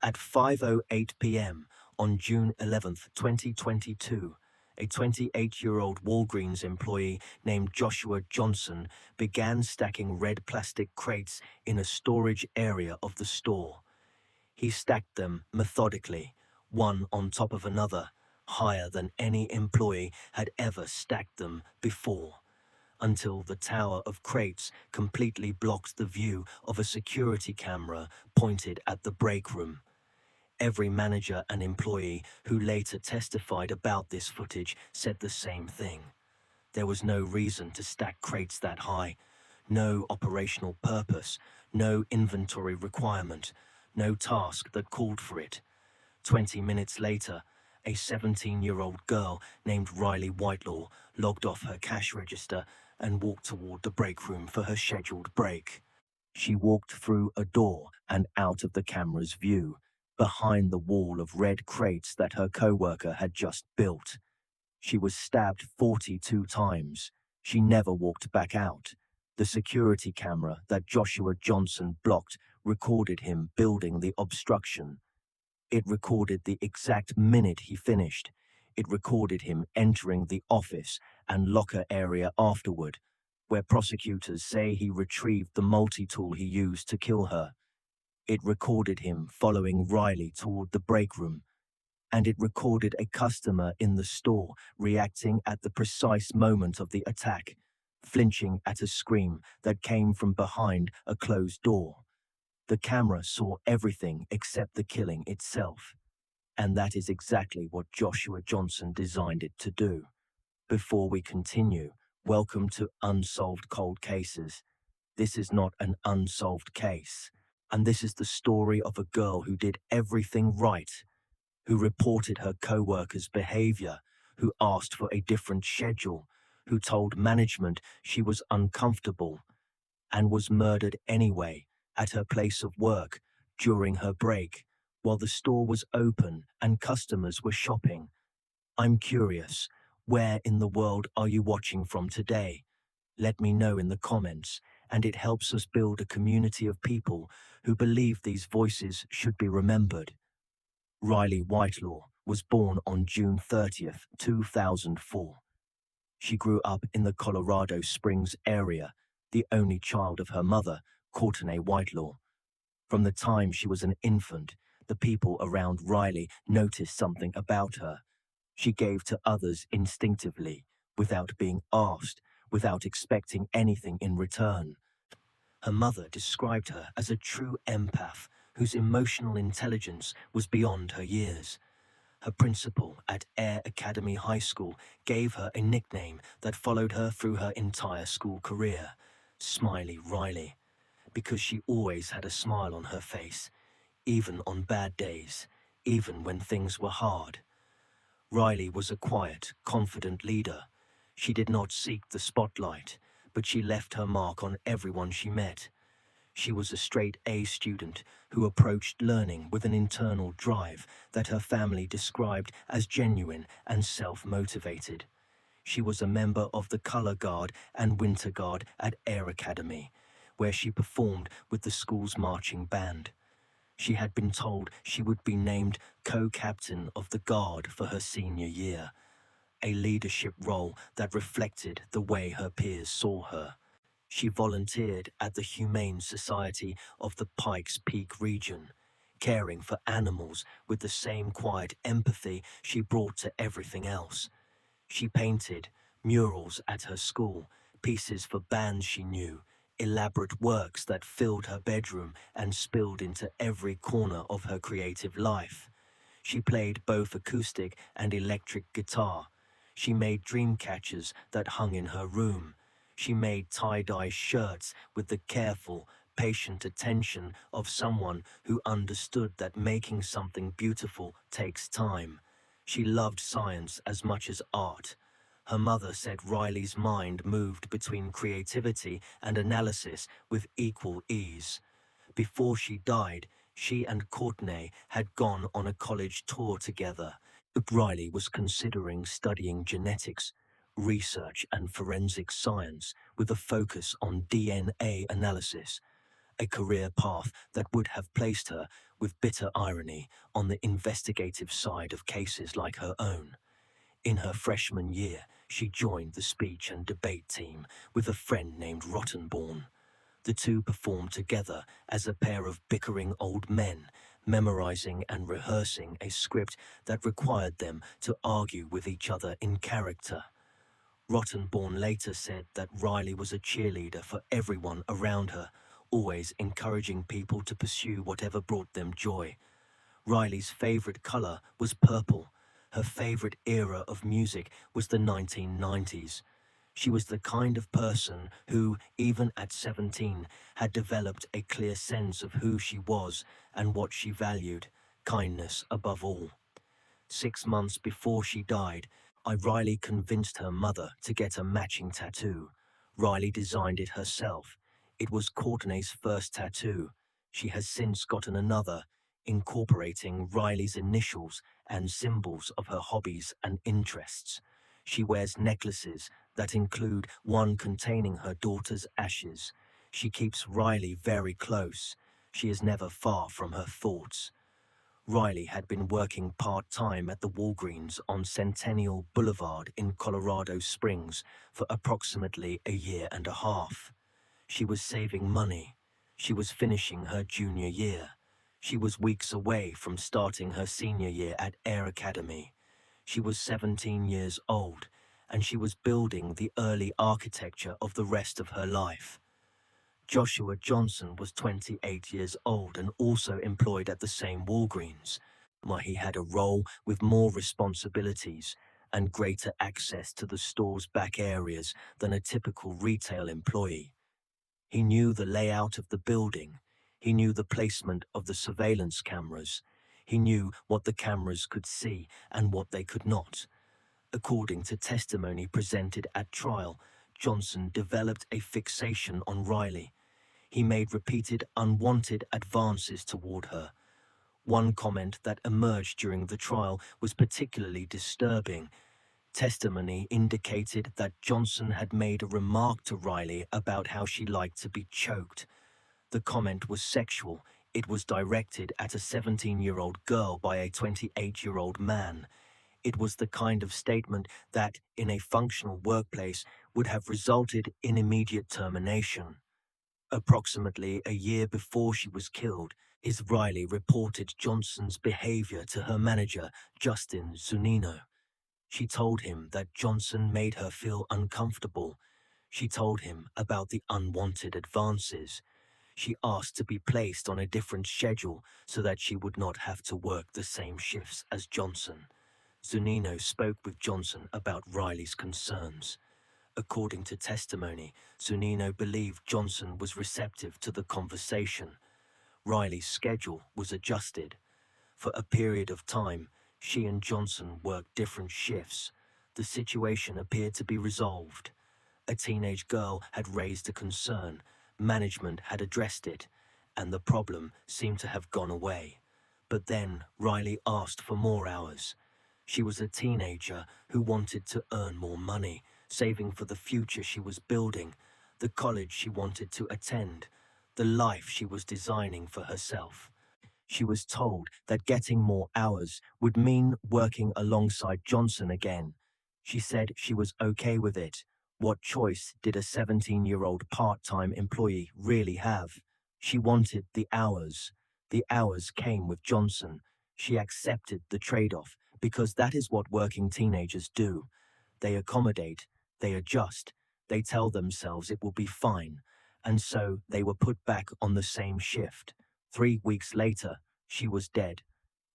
At 5:08 p.m. on June 11, 2022, a 28-year-old Walgreens employee named Joshua Johnson began stacking red plastic crates in a storage area of the store. He stacked them methodically, one on top of another, higher than any employee had ever stacked them before, until the tower of crates completely blocked the view of a security camera pointed at the break room. Every manager and employee who later testified about this footage said the same thing. There was no reason to stack crates that high, no operational purpose, no inventory requirement, no task that called for it. 20 minutes later, a 17-year-old girl named Riley Whitelaw logged off her cash register and walked toward the break room for her scheduled break. She walked through a door and out of the camera's view, behind the wall of red crates that her coworker had just built. She was stabbed 42 times. She never walked back out. The security camera that Joshua Johnson blocked recorded him building the obstruction. It recorded the exact minute he finished. It recorded him entering the office and locker area afterward, where prosecutors say he retrieved the multi-tool he used to kill her. It recorded him following Riley toward the break room, and it recorded a customer in the store reacting at the precise moment of the attack, flinching at a scream that came from behind a closed door. The camera saw everything except the killing itself, and that is exactly what Joshua Johnson designed it to do. Before we continue, welcome to Unsolved Cold Cases. This is not an unsolved case, and this is the story of a girl who did everything right, who reported her co-workers' behavior, who asked for a different schedule, who told management she was uncomfortable, and was murdered anyway at her place of work during her break, while the store was open and customers were shopping. I'm curious, where in the world are you watching from today? Let me know in the comments, and it helps us build a community of people who believe these voices should be remembered. Riley Whitelaw was born on June 30th, 2004. She grew up in the Colorado Springs area, the only child of her mother, Courtney Whitelaw. From the time she was an infant, the people around Riley noticed something about her. She gave to others instinctively, without being asked, without expecting anything in return. Her mother described her as a true empath whose emotional intelligence was beyond her years. Her principal at Air Academy High School gave her a nickname that followed her through her entire school career, Smiley Riley, because she always had a smile on her face, even on bad days, even when things were hard. Riley was a quiet, confident leader. She did not seek the spotlight, but she left her mark on everyone she met. She was a straight-A student who approached learning with an internal drive that her family described as genuine and self-motivated. She was a member of the Color Guard and Winter Guard at Air Academy, where she performed with the school's marching band. She had been told she would be named co-captain of the Guard for her senior year, a leadership role that reflected the way her peers saw her. She volunteered at the Humane Society of the Pikes Peak region, caring for animals with the same quiet empathy she brought to everything else. She painted murals at her school, pieces for bands she knew, elaborate works that filled her bedroom and spilled into every corner of her creative life. She played both acoustic and electric guitar. She made dream catchers that hung in her room. She made tie-dye shirts with the careful, patient attention of someone who understood that making something beautiful takes time. She loved science as much as art. Her mother said Riley's mind moved between creativity and analysis with equal ease. Before she died, she and Courtney had gone on a college tour together. Riley was considering studying genetics, research and forensic science with a focus on DNA analysis, a career path that would have placed her, with bitter irony, on the investigative side of cases like her own. In her freshman year, she joined the speech and debate team with a friend named Rottenborn. The two performed together as a pair of bickering old men, memorizing and rehearsing a script that required them to argue with each other in character. Rottenborn later said that Riley was a cheerleader for everyone around her, always encouraging people to pursue whatever brought them joy. Riley's favorite color was purple. Her favorite era of music was the 1990s. She was the kind of person who, even at 17, had developed a clear sense of who she was and what she valued, kindness above all. 6 months before she died, Riley convinced her mother to get a matching tattoo. Riley designed it herself. It was Courtney's first tattoo. She has since gotten another, incorporating Riley's initials and symbols of her hobbies and interests. She wears necklaces that include one containing her daughter's ashes. She keeps Riley very close. She is never far from her thoughts. Riley had been working part-time at the Walgreens on Centennial Boulevard in Colorado Springs for approximately a year and a half. She was saving money. She was finishing her junior year. She was weeks away from starting her senior year at Air Academy. She was 17 years old, and she was building the early architecture of the rest of her life. Joshua Johnson was 28 years old and also employed at the same Walgreens, where he had a role with more responsibilities and greater access to the store's back areas than a typical retail employee. He knew the layout of the building. He knew the placement of the surveillance cameras. He knew what the cameras could see and what they could not. According to testimony presented at trial, Johnson developed a fixation on Riley. He made repeated unwanted advances toward her. One comment that emerged during the trial was particularly disturbing. Testimony indicated that Johnson had made a remark to Riley about how she liked to be choked. The comment was sexual. It was directed at a 17-year-old girl by a 28-year-old man. It was the kind of statement that, in a functional workplace, would have resulted in immediate termination. Approximately a year before she was killed, Riley reported Johnson's behavior to her manager, Justin Zunino. She told him that Johnson made her feel uncomfortable. She told him about the unwanted advances. She asked to be placed on a different schedule so that she would not have to work the same shifts as Johnson. Zunino spoke with Johnson about Riley's concerns. According to testimony, Zunino believed Johnson was receptive to the conversation. Riley's schedule was adjusted. For a period of time, she and Johnson worked different shifts. The situation appeared to be resolved. A teenage girl had raised a concern, management had addressed it, and the problem seemed to have gone away. But then Riley asked for more hours. She was a teenager who wanted to earn more money, saving for the future she was building, the college she wanted to attend, the life she was designing for herself. She was told that getting more hours would mean working alongside Johnson again. She said she was okay with it. What choice did a 17-year-old part-time employee really have? She wanted the hours. The hours came with Johnson. She accepted the trade-off because that is what working teenagers do. They accommodate, they adjust, they tell themselves it will be fine, and so they were put back on the same shift. 3 weeks later, she was dead.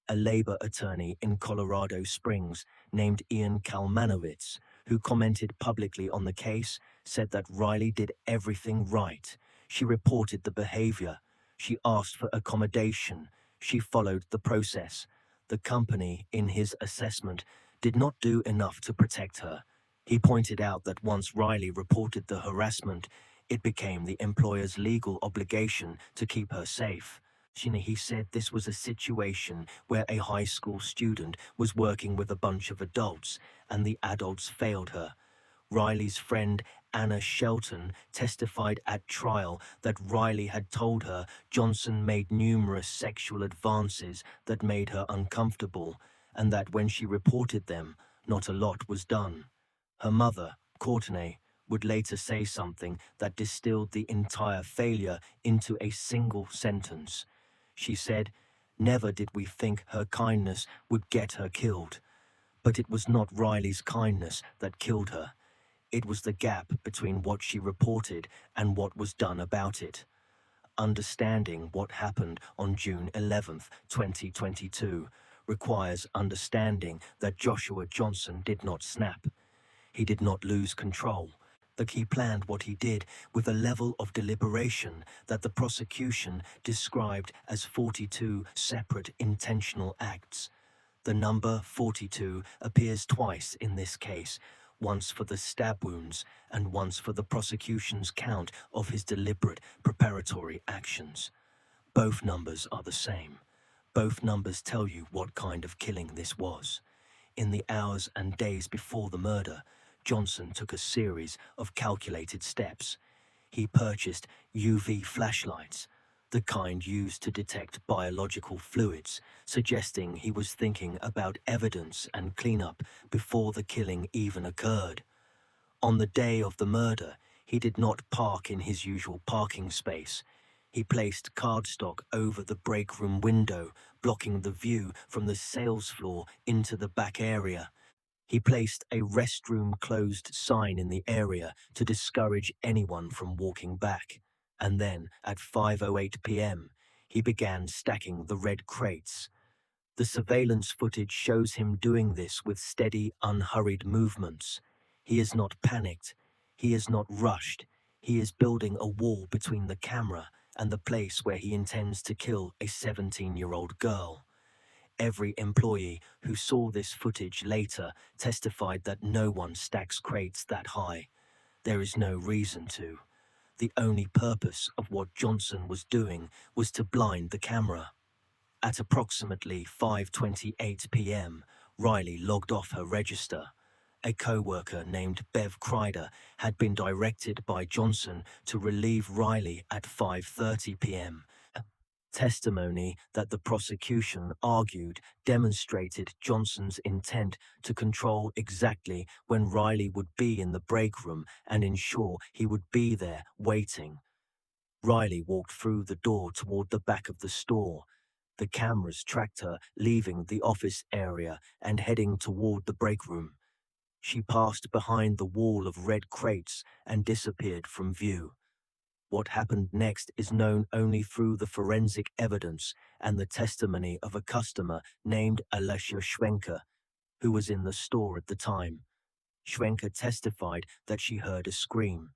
A labor attorney in Colorado Springs named Ian Kalmanowitz, who commented publicly on the case, said that Riley did everything right. She reported the behavior. She asked for accommodation. She followed the process. The company, in his assessment, did not do enough to protect her. He pointed out that once Riley reported the harassment, it became the employer's legal obligation to keep her safe. He said this was a situation where a high school student was working with a bunch of adults, and the adults failed her. Riley's friend Anna Shelton testified at trial that Riley had told her Johnson made numerous sexual advances that made her uncomfortable, and that when she reported them, not a lot was done. Her mother, Courtney, would later say something that distilled the entire failure into a single sentence. She said, "Never did we think her kindness would get her killed. But it was not Riley's kindness that killed her. It was the gap between what she reported and what was done about it." Understanding what happened on June 11th, 2022, requires understanding that Joshua Johnson did not snap. He did not lose control. That he planned what he did with a level of deliberation that the prosecution described as 42 separate intentional acts. The number 42 appears twice in this case, once for the stab wounds and once for the prosecution's count of his deliberate preparatory actions. Both numbers are the same. Both numbers tell you what kind of killing this was. In the hours and days before the murder, Johnson took a series of calculated steps. He purchased UV flashlights, the kind used to detect biological fluids, suggesting he was thinking about evidence and cleanup before the killing even occurred. On the day of the murder, he did not park in his usual parking space. He placed cardstock over the break room window, blocking the view from the sales floor into the back area. He placed a restroom closed sign in the area to discourage anyone from walking back. And then, at 5:08 p.m., he began stacking the red crates. The surveillance footage shows him doing this with steady, unhurried movements. He is not panicked. He is not rushed. He is building a wall between the camera and the place where he intends to kill a 17-year-old girl. Every employee who saw this footage later testified that no one stacks crates that high. There is no reason to. The only purpose of what Johnson was doing was to blind the camera. At approximately 5:28 p.m., Riley logged off her register. A co-worker named Bev Kreider had been directed by Johnson to relieve Riley at 5:30 p.m. Testimony that the prosecution argued demonstrated Johnson's intent to control exactly when Riley would be in the break room and ensure he would be there waiting. Riley walked through the door toward the back of the store. The cameras tracked her leaving the office area and heading toward the break room. She passed behind the wall of red crates and disappeared from view. What happened next is known only through the forensic evidence and the testimony of a customer named Alessia Schwenker, who was in the store at the time. Schwenker testified that she heard a scream.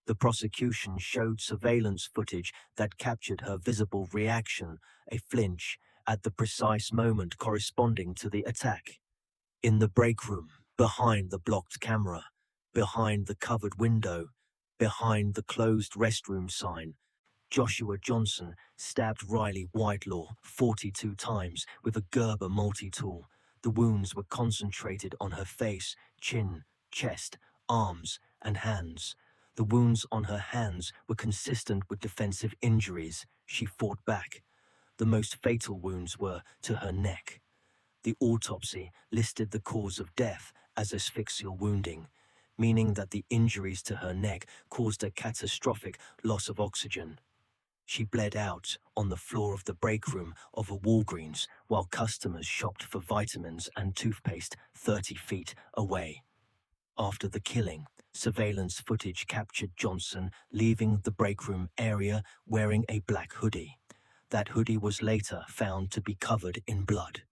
The prosecution showed surveillance footage that captured her visible reaction, a flinch, at the precise moment corresponding to the attack. In the break room, behind the blocked camera, behind the covered window, behind the closed restroom sign, Joshua Johnson stabbed Riley Whitelaw 42 times with a Gerber multi-tool. The wounds were concentrated on her face, chin, chest, arms, and hands. The wounds on her hands were consistent with defensive injuries. She fought back. The most fatal wounds were to her neck. The autopsy listed the cause of death as asphyxial wounding, meaning that the injuries to her neck caused a catastrophic loss of oxygen. She bled out on the floor of the break room of a Walgreens while customers shopped for vitamins and toothpaste 30 feet away. After the killing, surveillance footage captured Johnson leaving the break room area wearing a black hoodie. That hoodie was later found to be covered in blood.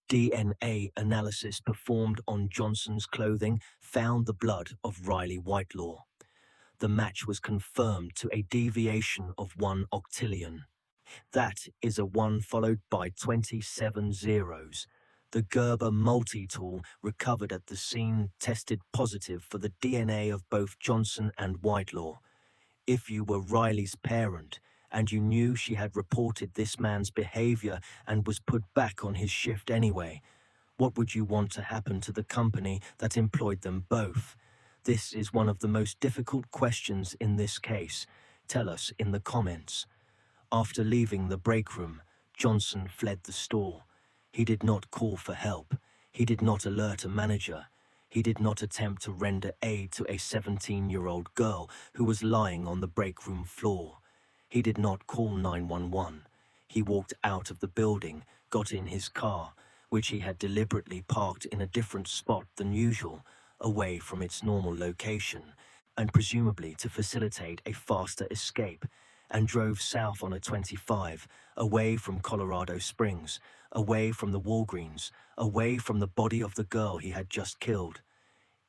DNA analysis performed on Johnson's clothing found the blood of Riley Whitelaw. The match was confirmed to a deviation of 1 octillion. That is a 1 followed by 27 zeros. The Gerber multi-tool recovered at the scene tested positive for the DNA of both Johnson and Whitelaw. If you were Riley's parent, and you knew she had reported this man's behavior and was put back on his shift anyway, what would you want to happen to the company that employed them both? This is one of the most difficult questions in this case. Tell us in the comments. After leaving the break room, Johnson fled the store. He did not call for help. He did not alert a manager. He did not attempt to render aid to a 17-year-old girl who was lying on the break room floor. He did not call 911. He walked out of the building, got in his car, which he had deliberately parked in a different spot than usual, away from its normal location, and presumably to facilitate a faster escape, and drove south on a 25, away from Colorado Springs, away from the Walgreens, away from the body of the girl he had just killed.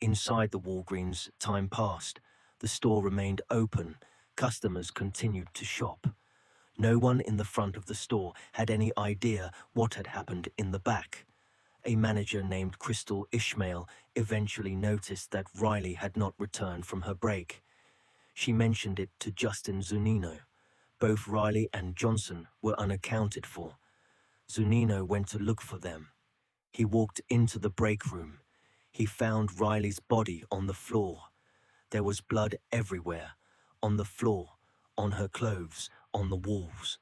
Inside the Walgreens, time passed. The store remained open. Customers continued to shop. No one in the front of the store had any idea what had happened in the back. A manager named Crystal Ishmael eventually noticed that Riley had not returned from her break. She mentioned it to Justin Zunino. Both Riley and Johnson were unaccounted for. Zunino went to look for them. He walked into the break room. He found Riley's body on the floor. There was blood everywhere, on the floor, on her clothes, on the walls.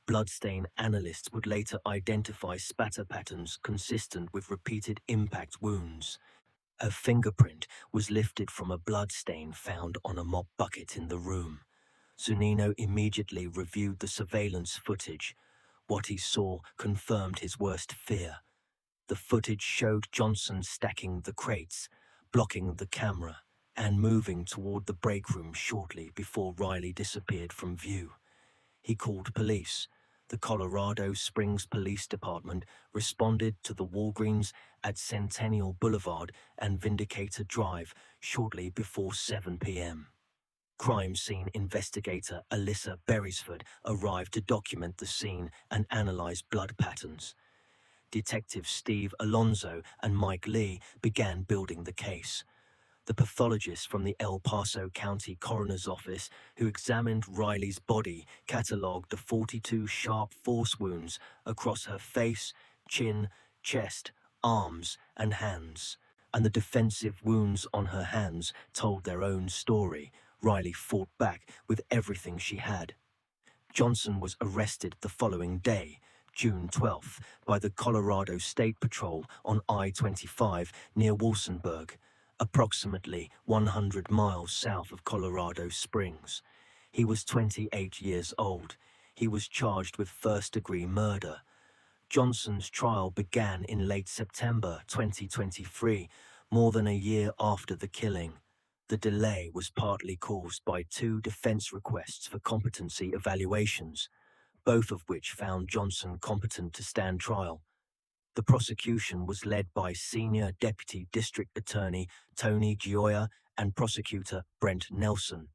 Bloodstain analysts would later identify spatter patterns consistent with repeated impact wounds. A fingerprint was lifted from a bloodstain found on a mop bucket in the room. Zunino immediately reviewed the surveillance footage. What he saw confirmed his worst fear. The footage showed Johnson stacking the crates, blocking the camera, and moving toward the break room shortly before Riley disappeared from view. He called police. The Colorado Springs Police Department responded to the Walgreens at Centennial Boulevard and Vindicator Drive shortly before 7 p.m. Crime scene investigator Alyssa Beresford arrived to document the scene and analyze blood patterns. Detectives Steve Alonzo and Mike Lee began building the case. The pathologist from the El Paso County Coroner's Office who examined Riley's body catalogued the 42 sharp force wounds across her face, chin, chest, arms, and hands. And the defensive wounds on her hands told their own story. Riley fought back with everything she had. Johnson was arrested the following day, June 12th, by the Colorado State Patrol on I-25 near Walsenburg, approximately 100 miles south of Colorado Springs. He was 28 years old. He was charged with first-degree murder. Johnson's trial began in late September 2023, more than a year after the killing. The delay was partly caused by 2 defense requests for competency evaluations, both of which found Johnson competent to stand trial. The prosecution was led by Senior Deputy District Attorney Tony Gioia and Prosecutor Brent Nelson.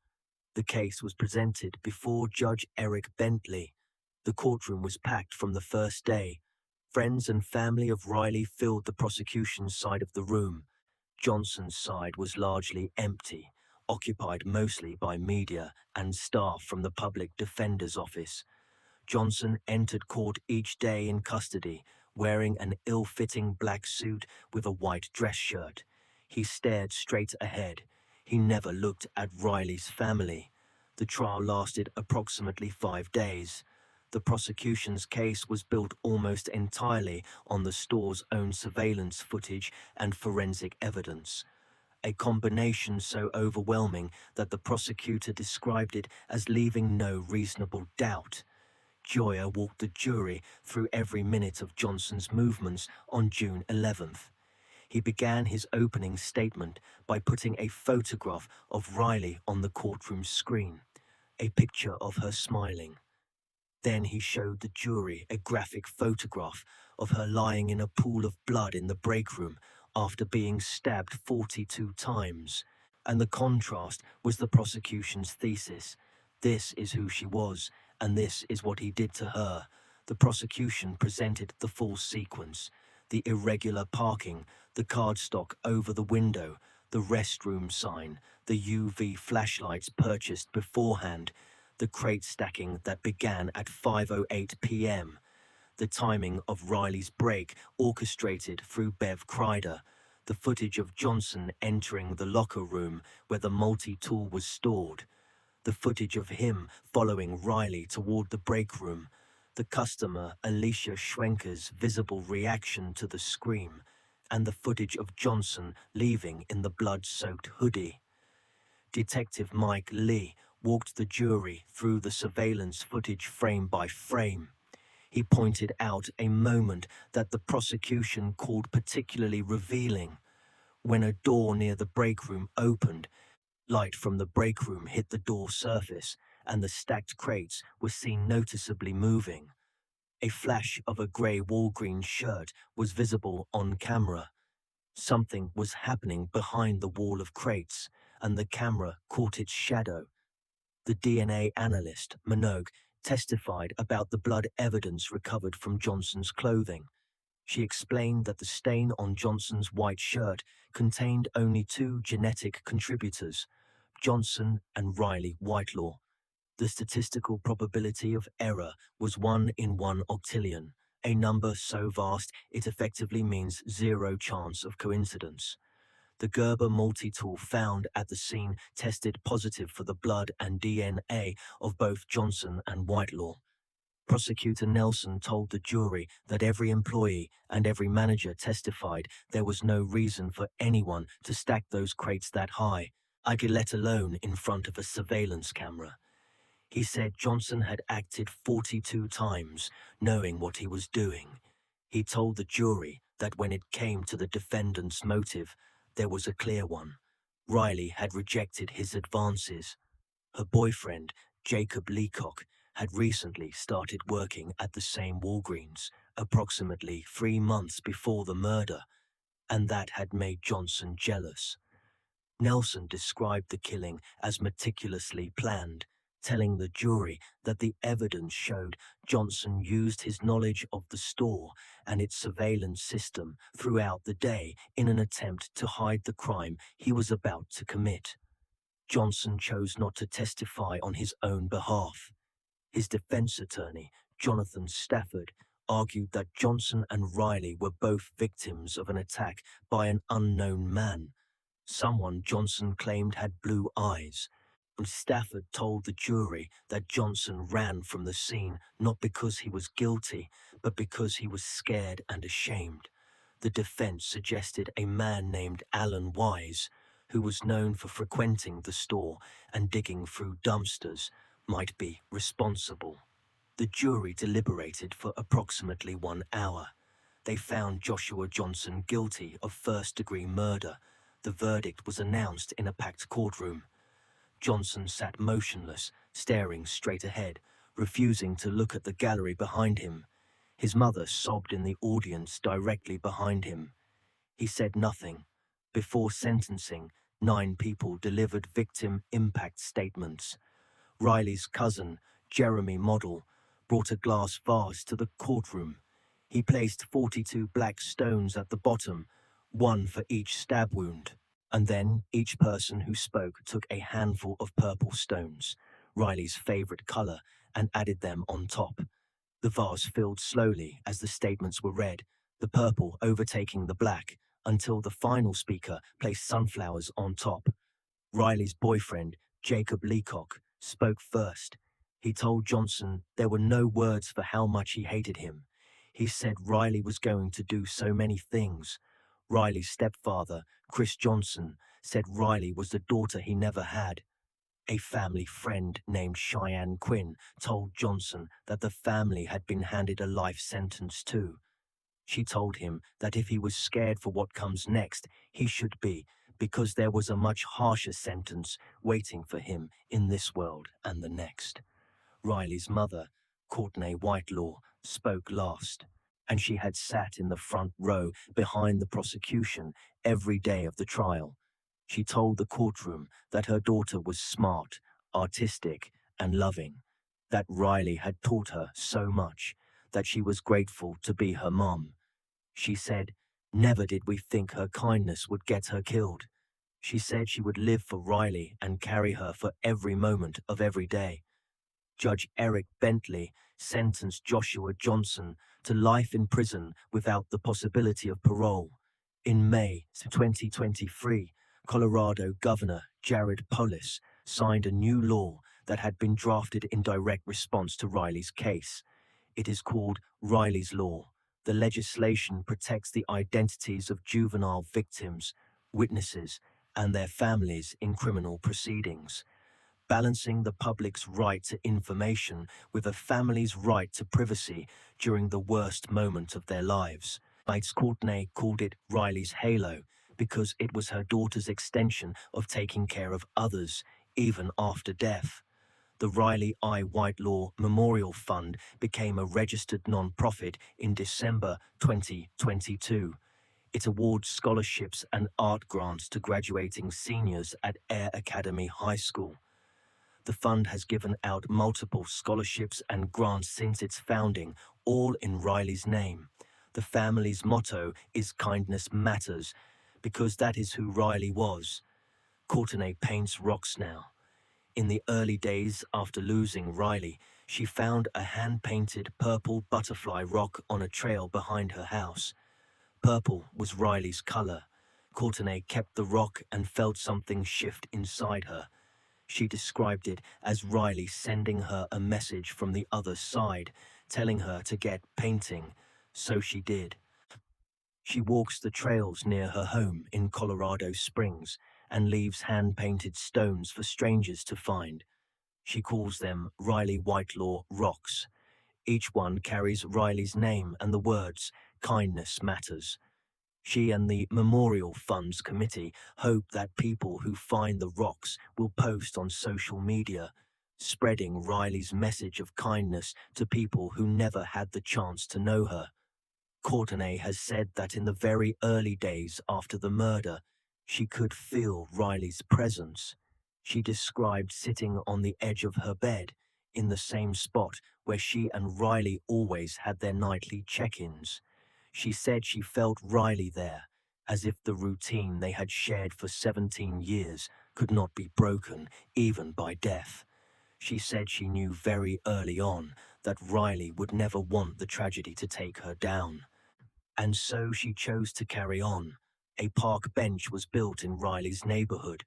The case was presented before Judge Eric Bentley. The courtroom was packed from the first day. Friends and family of Riley filled the prosecution's side of the room. Johnson's side was largely empty, occupied mostly by media and staff from the public defender's office. Johnson entered court each day in custody, wearing an ill-fitting black suit with a white dress shirt. He stared straight ahead. He never looked at Riley's family. The trial lasted approximately 5 days. The prosecution's case was built almost entirely on the store's own surveillance footage and forensic evidence, a combination so overwhelming that the prosecutor described it as leaving no reasonable doubt. Gioia walked the jury through every minute of Johnson's movements on June 11th. He began his opening statement by putting a photograph of Riley on the courtroom screen, a picture of her smiling. Then he showed the jury a graphic photograph of her lying in a pool of blood in the break room after being stabbed 42 times. And the contrast was the prosecution's thesis. This is who she was, and this is what he did to her. The prosecution presented the full sequence: the irregular parking, the cardstock over the window, the restroom sign, the UV flashlights purchased beforehand, the crate stacking that began at 5:08 p.m., the timing of Riley's break orchestrated through Bev Kreider, the footage of Johnson entering the locker room where the multi-tool was stored, the footage of him following Riley toward the break room, the customer Alicia Schwenker's visible reaction to the scream, and the footage of Johnson leaving in the blood-soaked hoodie. Detective Mike Lee walked the jury through the surveillance footage frame by frame. He pointed out a moment that the prosecution called particularly revealing. When a door near the break room opened, light from the break room hit the door surface, and the stacked crates were seen noticeably moving. A flash of a grey Walgreens shirt was visible on camera. Something was happening behind the wall of crates, and the camera caught its shadow. The DNA analyst, Minogue, testified about the blood evidence recovered from Johnson's clothing. She explained that the stain on Johnson's white shirt contained only two genetic contributors, Johnson and Riley Whitelaw. The statistical probability of error was 1 in 1 octillion, a number so vast it effectively means zero chance of coincidence. The Gerber multi-tool found at the scene tested positive for the blood and DNA of both Johnson and Whitelaw. Prosecutor Nelson told the jury that every employee and every manager testified there was no reason for anyone to stack those crates that high, let alone in front of a surveillance camera. He said Johnson had acted 42 times, knowing what he was doing. He told the jury that when it came to the defendant's motive, there was a clear one. Riley had rejected his advances. Her boyfriend, Jacob Leacock, had recently started working at the same Walgreens, approximately 3 months before the murder, and that had made Johnson jealous. Nelson described the killing as meticulously planned, telling the jury that the evidence showed Johnson used his knowledge of the store and its surveillance system throughout the day in an attempt to hide the crime he was about to commit. Johnson chose not to testify on his own behalf. His defense attorney, Jonathan Stafford, argued that Johnson and Riley were both victims of an attack by an unknown man, someone Johnson claimed had blue eyes. Stafford told the jury that Johnson ran from the scene not because he was guilty, but because he was scared and ashamed. The defense suggested a man named Alan Wise, who was known for frequenting the store and digging through dumpsters, might be responsible. The jury deliberated for approximately 1 hour. They found Joshua Johnson guilty of first-degree murder. The verdict was announced in a packed courtroom. Johnson sat motionless, staring straight ahead, refusing to look at the gallery behind him. His mother sobbed in the audience directly behind him. He said nothing. Before sentencing, 9 people delivered victim impact statements. Riley's cousin, Jeremy Model, brought a glass vase to the courtroom. He placed 42 black stones at the bottom, 1 for each stab wound. And then each person who spoke took a handful of purple stones, Riley's favorite color, and added them on top. The vase filled slowly as the statements were read, the purple overtaking the black, until the final speaker placed sunflowers on top. Riley's boyfriend, Jacob Leacock, spoke first. He told Johnson there were no words for how much he hated him. He said Riley was going to do so many things. Riley's stepfather, Chris Johnson, said Riley was the daughter he never had. A family friend named Cheyenne Quinn told Johnson that the family had been handed a life sentence too. She told him that if he was scared for what comes next, he should be, because there was a much harsher sentence waiting for him in this world and the next. Riley's mother, Courtney Whitelaw, spoke last, and she had sat in the front row behind the prosecution every day of the trial. She told the courtroom that her daughter was smart, artistic, and loving, that Riley had taught her so much, that she was grateful to be her mom. She said, never did we think her kindness would get her killed. She said she would live for Riley and carry her for every moment of every day. Judge Eric Bentley sentenced Joshua Johnson to life in prison without the possibility of parole. In May 2023, Colorado Governor Jared Polis signed a new law that had been drafted in direct response to Riley's case. It is called Riley's Law. The legislation protects the identities of juvenile victims, witnesses, and their families in criminal proceedings, balancing the public's right to information with a family's right to privacy during the worst moment of their lives. Courtney called it Riley's halo because it was her daughter's extension of taking care of others, even after death. The Riley I. Whitelaw Memorial Fund became a registered non-profit in December 2022. It awards scholarships and art grants to graduating seniors at Air Academy High School. The fund has given out multiple scholarships and grants since its founding, all in Riley's name. The family's motto is "Kindness Matters," because that is who Riley was. Courtney paints rocks now. In the early days after losing Riley, she found a hand-painted purple butterfly rock on a trail behind her house. Purple was Riley's color. Courtney kept the rock and felt something shift inside her. She described it as Riley sending her a message from the other side, telling her to get painting. So she did. She walks the trails near her home in Colorado Springs and leaves hand-painted stones for strangers to find. She calls them Riley Whitelaw rocks. Each one carries Riley's name and the words, "Kindness Matters." She and the Memorial Funds Committee hope that people who find the rocks will post on social media, spreading Riley's message of kindness to people who never had the chance to know her. Courtney has said that in the very early days after the murder, she could feel Riley's presence. She described sitting on the edge of her bed, in the same spot where she and Riley always had their nightly check-ins. She said she felt Riley there, as if the routine they had shared for 17 years could not be broken, even by death. She said she knew very early on that Riley would never want the tragedy to take her down. And so she chose to carry on. A park bench was built in Riley's neighborhood.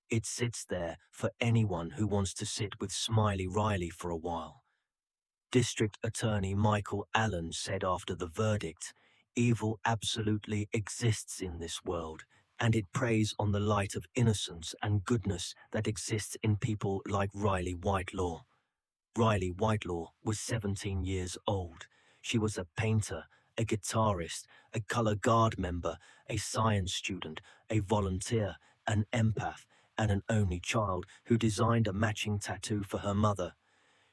It sits there for anyone who wants to sit with Smiley Riley for a while. District Attorney Michael Allen said after the verdict, "Evil absolutely exists in this world, and it preys on the light of innocence and goodness that exists in people like Riley Whitelaw." Riley Whitelaw was 17 years old. She was a painter, a guitarist, a color guard member, a science student, a volunteer, an empath, and an only child who designed a matching tattoo for her mother.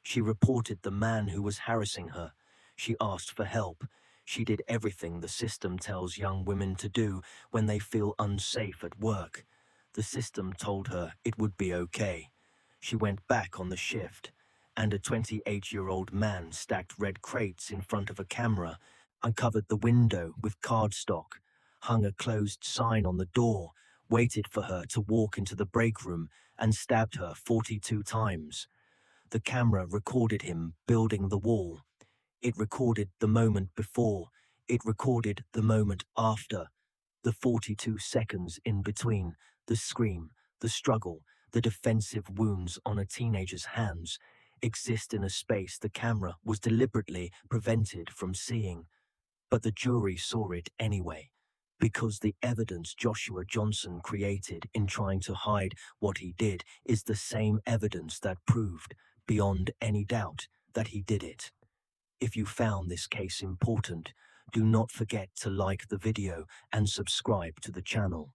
She reported the man who was harassing her. She asked for help. She did everything the system tells young women to do when they feel unsafe at work. The system told her it would be okay. She went back on the shift, and a 28-year-old man stacked red crates in front of a camera, uncovered the window with cardstock, hung a closed sign on the door, waited for her to walk into the break room, and stabbed her 42 times. The camera recorded him building the wall. It recorded the moment before. It recorded the moment after. The 42 seconds in between, the scream, the struggle, the defensive wounds on a teenager's hands, exist in a space the camera was deliberately prevented from seeing. But the jury saw it anyway, because the evidence Joshua Johnson created in trying to hide what he did is the same evidence that proved, beyond any doubt, that he did it. If you found this case important, do not forget to like the video and subscribe to the channel.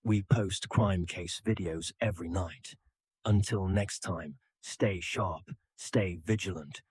We post crime case videos every night. Until next time, stay sharp, stay vigilant,